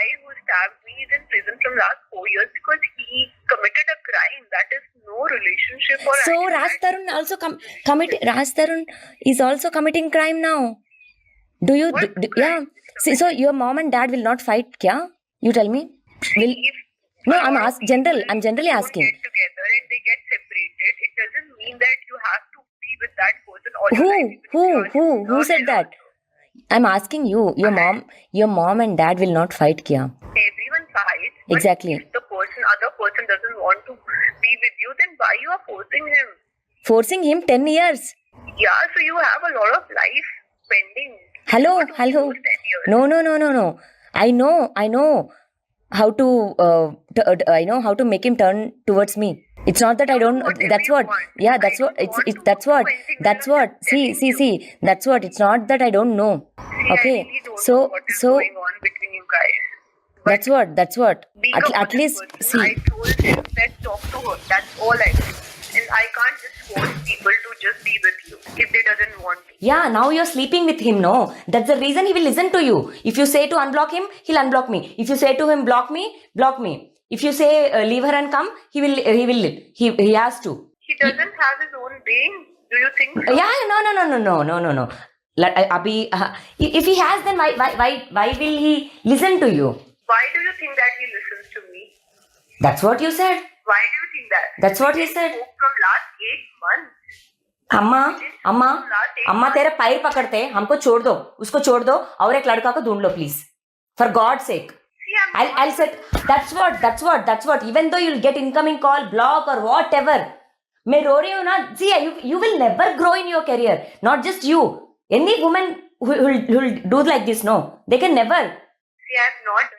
guy who stabbed me is in prison from last 4 years because he committed a crime. That is no relationship or So action Raj that- Tarun also Raj Tarun is also committing crime now. Do you? What Yeah. crime? See, so your mom and dad will not fight, kya? You tell me. Will? If No, a I'm lot of asking. General. people I'm generally don't asking. get together and they get separated, it doesn't mean that you have to be with that person all your Who? life. Even if you are Who said in that? I'm asking you. Your mom and dad will not fight, kya? Everyone fights. But Exactly. if the other person doesn't want to be with you, then why you are forcing him? Forcing him 10 years. Yeah, so you have a lot of life pending. Hello. Not only those 10 years. No. I know how to. I know how to make him turn towards me. It's not that I don't. Whatever That's you what. want. Yeah, I that's what. don't want It's to that's do what. anything. That's I'm what. just telling you. See. That's what. It's not that I don't know. See, Okay. I really don't know what is going on between you guys. That's what. Being a At honest least person, see. I told him that talk to her. That's all I did. And I can't just force people to just be with you if they doesn't want to. Yeah, now you're sleeping with him, no? That's the reason he will listen to you. If you say to unblock him, he'll unblock me. If you say to him, block me. If you say leave her and come, he will. He has to. He doesn't have his own brain. Do you think so? Yeah, no. If he has, then why will he listen to you? Why do you think that he listens to me? That's what you said. Why do you think that? That's what he We said. spoke from last 8 months. अम्मा तेरे पैर पकड़ते हमको छोड़ दो उसको छोड़ दो और एक लड़का को ढूंढ लो please for God sake See, I'll say that's what even though you'll get incoming call block or whatever मैं रो रही हूँ ना see you will never grow in your career not just you any woman who'll do like this no they can never See, I have not